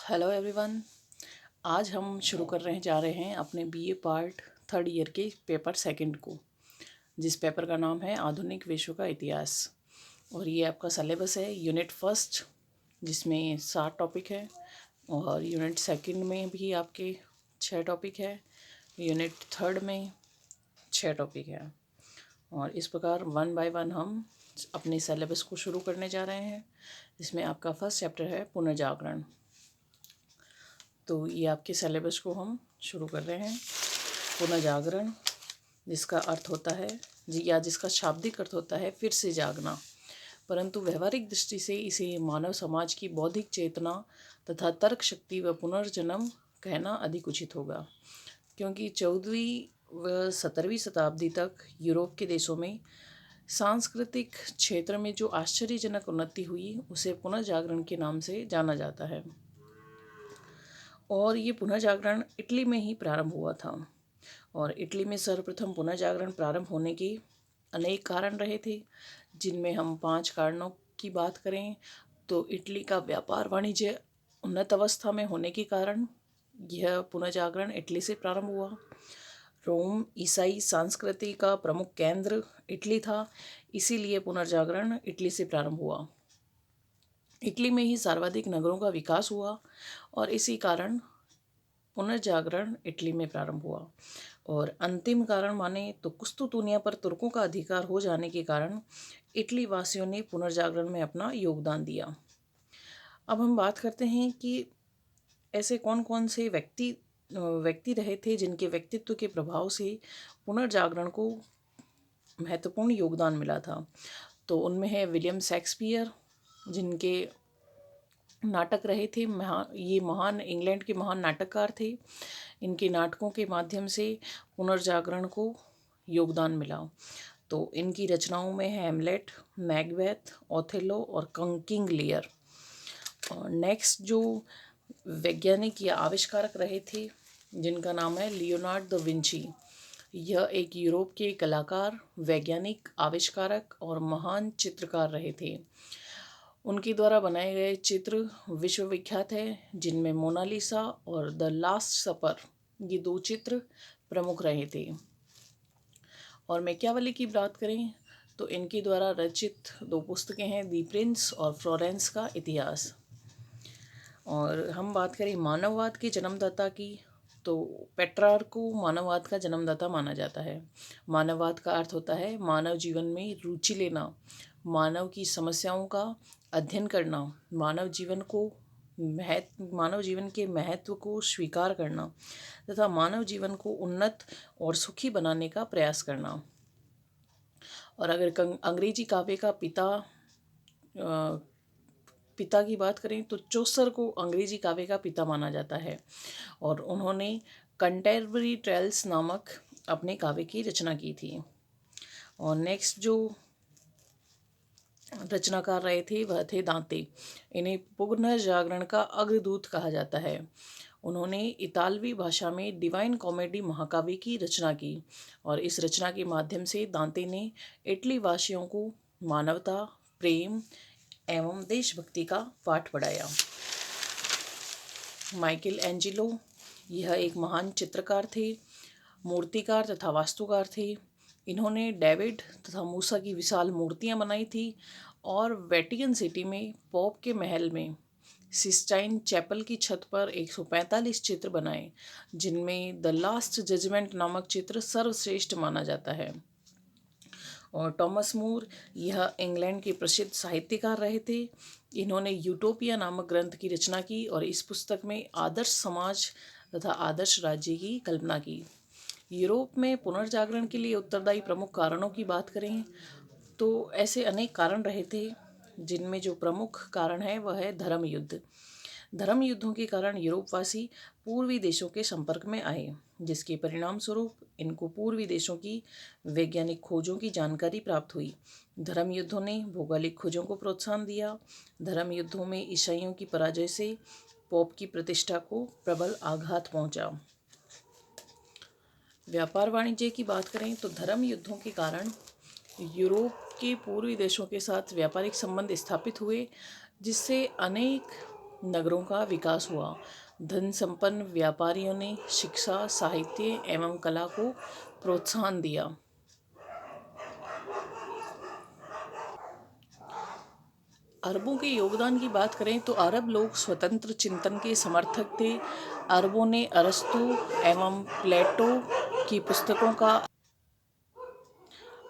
Hello everyone. आज हम शुरू जा रहे हैं अपने बीए पार्ट थर्ड ईयर के पेपर सेकंड को, जिस पेपर का नाम है आधुनिक विश्व का इतिहास। और ये आपका सिलेबस है यूनिट फर्स्ट, जिसमें 7 टॉपिक है, और यूनिट सेकंड में भी आपके 6 टॉपिक है, यूनिट थर्ड में 6 टॉपिक है। और इस प्रकार 1 बाय 1 हम अपने सिलेबस को शुरू करने जा रहे हैं, जिसमें आपका फर्स्ट चैप्टर है पुनर्जागरण। तो ये आपके सिलेबस को हम शुरू कर रहे हैं। पुनर्जागरण, जिसका अर्थ होता है या जिसका शाब्दिक अर्थ होता है फिर से जागना, परंतु व्यवहारिक दृष्टि से इसे मानव समाज की बौद्धिक चेतना तथा तर्क शक्ति व पुनर्जन्म कहना अधिक उचित होगा, क्योंकि 14वीं व 17वीं शताब्दी तक यूरोप के देशों में सांस्कृतिक क्षेत्र में जो आश्चर्यजनक उन्नति हुई उसे पुनर्जागरण के नाम से जाना जाता है। और ये पुनर्जागरण इटली में ही प्रारंभ हुआ था। और इटली में सर्वप्रथम पुनर्जागरण प्रारंभ होने के अनेक कारण रहे थे, जिनमें हम 5 कारणों की बात करें तो इटली का व्यापार वाणिज्य उन्नत अवस्था में होने के कारण यह पुनर्जागरण इटली से प्रारंभ हुआ। रोम ईसाई संस्कृति का प्रमुख केंद्र इटली था, इसीलिए पुनर्जागरण इटली से प्रारंभ हुआ। इटली में ही सर्वाधिक नगरों का विकास हुआ और इसी कारण पुनर्जागरण इटली में प्रारंभ हुआ। और अंतिम कारण माने तो कुस्तुतुनिया पर तुर्कों का अधिकार हो जाने के कारण इटली वासियों ने पुनर्जागरण में अपना योगदान दिया। अब हम बात करते हैं कि ऐसे कौन कौन से व्यक्ति रहे थे जिनके व्यक्तित्व के प्रभाव से पुनर्जागरण को महत्वपूर्ण योगदान मिला था। तो उनमें है विलियम शेक्सपियर, जिनके नाटक रहे थे। ये महान इंग्लैंड के महान नाटककार थे। इनके नाटकों के माध्यम से पुनर्जागरण को योगदान मिला। तो इनकी रचनाओं में है हैमलेट, मैकबेथ, ओथेलो और किंग लियर। और नेक्स्ट जो वैज्ञानिक या आविष्कारक रहे थे, जिनका नाम है लियोनार्ड दा विंची। यह एक यूरोप के कलाकार, वैज्ञानिक, आविष्कारक और महान चित्रकार रहे थे। उनके द्वारा बनाए गए चित्र विश्वविख्यात है, जिनमें मोनालिसा और द लास्ट सपर, ये 2 चित्र प्रमुख रहे थे। और मैकियावेली की बात करें तो इनके द्वारा रचित 2 पुस्तकें हैं, दी प्रिंस और फ्लोरेंस का इतिहास। और हम बात करें मानववाद के जन्मदाता की, तो पेट्रार्क को मानववाद का जन्मदाता माना जाता है। मानववाद का अर्थ होता है मानव जीवन में रुचि लेना, मानव की समस्याओं का अध्ययन करना, मानव जीवन के महत्व को स्वीकार करना तथा मानव जीवन को उन्नत और सुखी बनाने का प्रयास करना। और अगर अंग्रेजी काव्य का पिता की बात करें तो चौसर को अंग्रेजी काव्य का पिता माना जाता है, और उन्होंने कैंटरबरी टेल्स नामक अपने काव्य की रचना की थी। और नेक्स्ट जो रचनाकार रहे थे वह थे दांते। इन्हें पुनर्जागरण का अग्रदूत कहा जाता है। उन्होंने इतालवी भाषा में डिवाइन कॉमेडी महाकाव्य की रचना की, और इस रचना के माध्यम से दांते ने इटली वासियों को मानवता, प्रेम एवं देशभक्ति का पाठ पढ़ाया। माइकल एंजेलो, यह एक महान चित्रकार थे, मूर्तिकार तथा वास्तुकार थे। इन्होंने डेविड तथा मूसा की विशाल मूर्तियां बनाई थी, और वेटिकन सिटी में पोप के महल में सिस्टाइन चैपल की छत पर 145 चित्र बनाए, जिनमें द लास्ट जजमेंट नामक चित्र सर्वश्रेष्ठ माना जाता है। और टॉमस मूर, यह इंग्लैंड के प्रसिद्ध साहित्यकार रहे थे। इन्होंने यूटोपिया नामक ग्रंथ की रचना की, और इस पुस्तक में आदर्श समाज तथा आदर्श राज्य की कल्पना की। यूरोप में पुनर्जागरण के लिए उत्तरदायी प्रमुख कारणों की बात करें तो ऐसे अनेक कारण रहे थे, जिनमें जो प्रमुख कारण है वह है धर्म युद्ध। धर्म युद्धों के कारण यूरोपवासी पूर्वी देशों के संपर्क में आए, जिसके परिणाम स्वरूप इनको पूर्वी देशों की वैज्ञानिक खोजों की जानकारी प्राप्त हुई। धर्म युद्धों ने भौगोलिक खोजों को प्रोत्साहन दिया। धर्म युद्धों में ईसाइयों की पराजय से पोप की प्रतिष्ठा को प्रबल आघात पहुंचा। व्यापार वाणिज्य की बात करें तो धर्म युद्धों के कारण यूरोप के पूर्वी देशों के साथ व्यापारिक संबंध स्थापित हुए, जिससे अनेक नगरों का विकास हुआ। धन संपन्न व्यापारियों ने शिक्षा, साहित्य एवं कला को प्रोत्साहन दिया। अरबों के योगदान की बात करें तो अरब लोग स्वतंत्र चिंतन के समर्थक थे। अरबों ने अरस्तु एवं प्लेटो की पुस्तकों का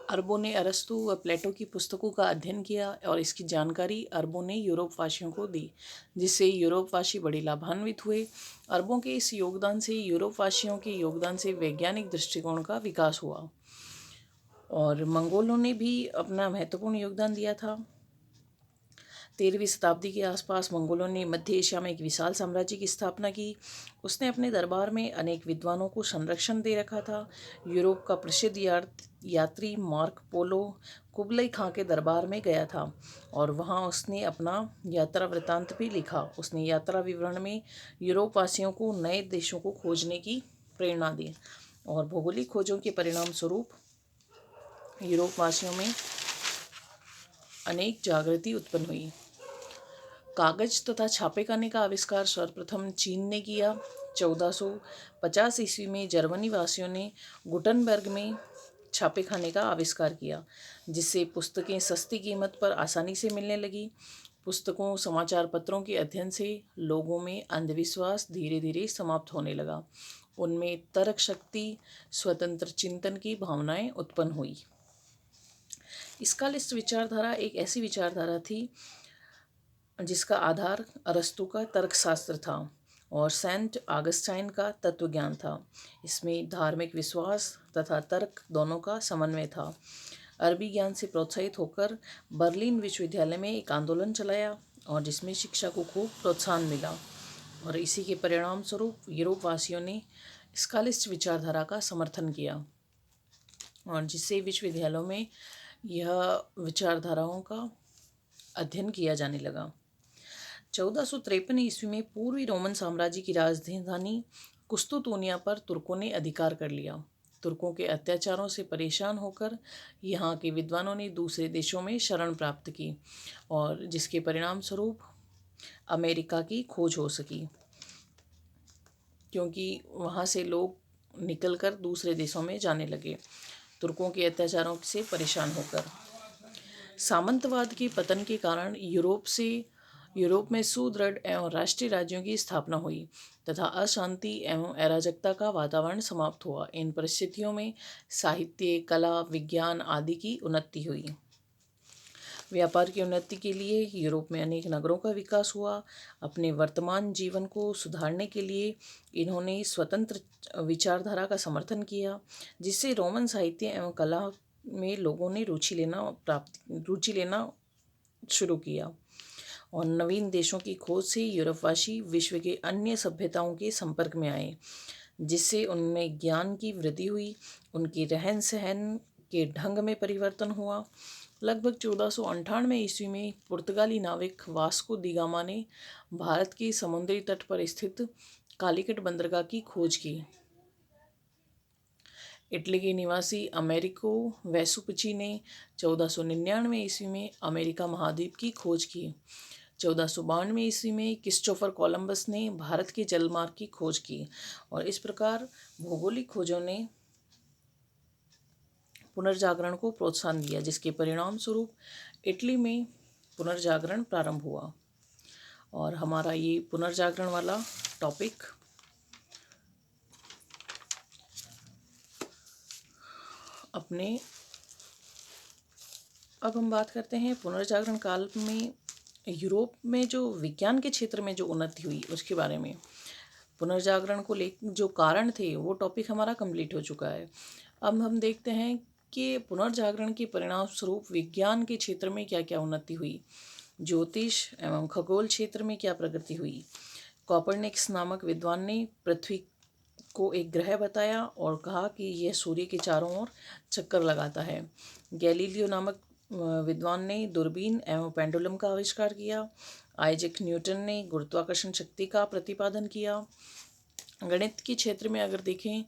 अरबों ने अरस्तु व प्लेटो की पुस्तकों का अध्ययन किया और इसकी जानकारी अरबों ने यूरोप वासियों को दी, जिससे यूरोप वासी बड़े लाभान्वित हुए। अरबों के इस योगदान से, यूरोप वासियों के योगदान से वैज्ञानिक दृष्टिकोण का विकास हुआ। और मंगोलों ने भी अपना महत्वपूर्ण योगदान दिया था। 13वीं शताब्दी के आसपास मंगोलों ने मध्य एशिया में एक विशाल साम्राज्य की स्थापना की। उसने अपने दरबार में अनेक विद्वानों को संरक्षण दे रखा था। यूरोप का प्रसिद्ध यात्री मार्क पोलो कुबलई खां के दरबार में गया था और वहां उसने अपना यात्रा वृत्तांत भी लिखा। उसने यात्रा विवरण में यूरोप वासियों को नए देशों को खोजने की प्रेरणा दी और भौगोलिक खोजों के परिणाम स्वरूप यूरोप वासियों में अनेक जागृति उत्पन्न हुई। कागज तथा छापेखाने का आविष्कार सर्वप्रथम चीन ने किया। 1450 ईस्वी में जर्मनी वासियों ने गुटनबर्ग में छापेखाने का आविष्कार किया, जिससे पुस्तकें सस्ती कीमत पर आसानी से मिलने लगी। पुस्तकों, समाचार पत्रों के अध्ययन से लोगों में अंधविश्वास धीरे धीरे समाप्त होने लगा। उनमें तर्क शक्ति, स्वतंत्र चिंतन की भावनाएं उत्पन्न हुई। स्कालिस्ट विचारधारा एक ऐसी विचारधारा थी जिसका आधार अरस्तु का तर्कशास्त्र था और सेंट ऑगस्टाइन का तत्वज्ञान था। इसमें धार्मिक विश्वास तथा तर्क दोनों का समन्वय था। अरबी ज्ञान से प्रोत्साहित होकर बर्लिन विश्वविद्यालय में एक आंदोलन चलाया और जिसमें शिक्षा को खूब प्रोत्साहन मिला और इसी के परिणाम स्वरूप यूरोप वासियों ने स्कालिस्ट विचारधारा का समर्थन किया और जिससे विश्वविद्यालयों में यह विचारधाराओं का अध्ययन किया जाने लगा। 1453 ईस्वी में पूर्वी रोमन साम्राज्य की राजधानी कुस्तुतूनिया पर तुर्कों ने अधिकार कर लिया। तुर्कों के अत्याचारों से परेशान होकर यहाँ के विद्वानों ने दूसरे देशों में शरण प्राप्त की और जिसके परिणाम स्वरूप अमेरिका की खोज हो सकी, क्योंकि वहाँ से लोग निकलकर दूसरे देशों में जाने लगे तुर्कों के अत्याचारों से परेशान होकर। सामंतवाद के पतन के कारण यूरोप में सुदृढ़ एवं राष्ट्रीय राज्यों की स्थापना हुई तथा अशांति एवं अराजकता का वातावरण समाप्त हुआ। इन परिस्थितियों में साहित्य, कला, विज्ञान आदि की उन्नति हुई। व्यापार की उन्नति के लिए यूरोप में अनेक नगरों का विकास हुआ। अपने वर्तमान जीवन को सुधारने के लिए इन्होंने स्वतंत्र विचारधारा का समर्थन किया, जिससे रोमन साहित्य एवं कला में लोगों ने रुचि लेना शुरू किया और नवीन देशों की खोज से यूरोपवासी विश्व के अन्य सभ्यताओं के संपर्क में आए, जिससे उनमें ज्ञान की वृद्धि हुई। उनके रहन सहन के ढंग में परिवर्तन हुआ। लगभग 1498 ईस्वी में पुर्तगाली नाविक वास्को दी गामा ने भारत के समुद्री तट पर स्थित कालीकट बंदरगाह की खोज की। इटली के निवासी अमेरिको वेसुपुची ने 1499 ईस्वी में अमेरिका महाद्वीप की खोज की। 1492 ईस्वी में क्रिस्टोफर कोलंबस ने भारत के जलमार्ग की खोज की और इस प्रकार भौगोलिक खोजों ने पुनर्जागरण को प्रोत्साहन दिया, जिसके परिणाम स्वरूप इटली में पुनर्जागरण प्रारंभ हुआ। और हमारा ये पुनर्जागरण वाला टॉपिक अब हम बात करते हैं पुनर्जागरण काल में यूरोप में जो विज्ञान के क्षेत्र में जो उन्नति हुई उसके बारे में। पुनर्जागरण को ले जो कारण थे वो टॉपिक हमारा कंप्लीट हो चुका है। अब हम देखते हैं कि पुनर्जागरण के परिणाम स्वरूप विज्ञान के क्षेत्र में क्या क्या उन्नति हुई। ज्योतिष एवं खगोल क्षेत्र में क्या प्रगति हुई। कॉपरनिकस नामक विद्वान ने पृथ्वी को एक ग्रह बताया और कहा कि यह सूर्य के चारों ओर चक्कर लगाता है। गैलीलियो नामक विद्वान ने दूरबीन एवं पेंडुलम का आविष्कार किया। आइजैक न्यूटन ने गुरुत्वाकर्षण शक्ति का प्रतिपादन किया। गणित के क्षेत्र में अगर देखें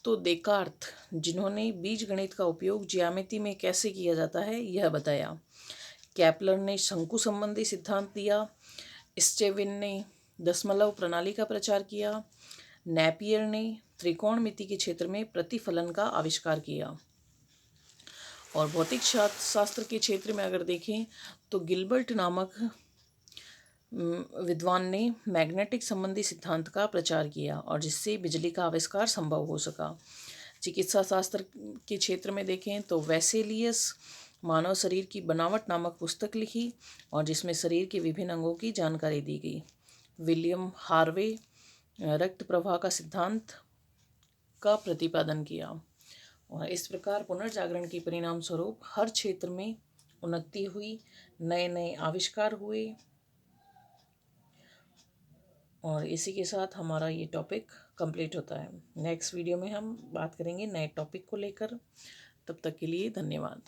तो देकार्त, जिन्होंने बीज गणित का उपयोग ज्यामिति में कैसे किया जाता है यह बताया। केपलर ने शंकु संबंधी सिद्धांत दिया। स्टेविन ने दशमलव प्रणाली का प्रचार किया। नेपियर ने त्रिकोणमिति के क्षेत्र में प्रतिफलन का आविष्कार किया। और भौतिक शास्त्र के क्षेत्र में अगर देखें तो गिलबर्ट नामक विद्वान ने मैग्नेटिक संबंधी सिद्धांत का प्रचार किया और जिससे बिजली का आविष्कार संभव हो सका। चिकित्सा शास्त्र के क्षेत्र में देखें तो वेसेलियस मानव शरीर की बनावट नामक पुस्तक लिखी और जिसमें शरीर के विभिन्न अंगों की जानकारी दी गई। विलियम हार्वे रक्त प्रवाह का सिद्धांत का प्रतिपादन किया। और इस प्रकार पुनर्जागरण के परिणाम स्वरूप हर क्षेत्र में उन्नति हुई, नए नए आविष्कार हुए। और इसी के साथ हमारा ये टॉपिक कंप्लीट होता है। नेक्स्ट वीडियो में हम बात करेंगे नए टॉपिक को लेकर। तब तक के लिए धन्यवाद।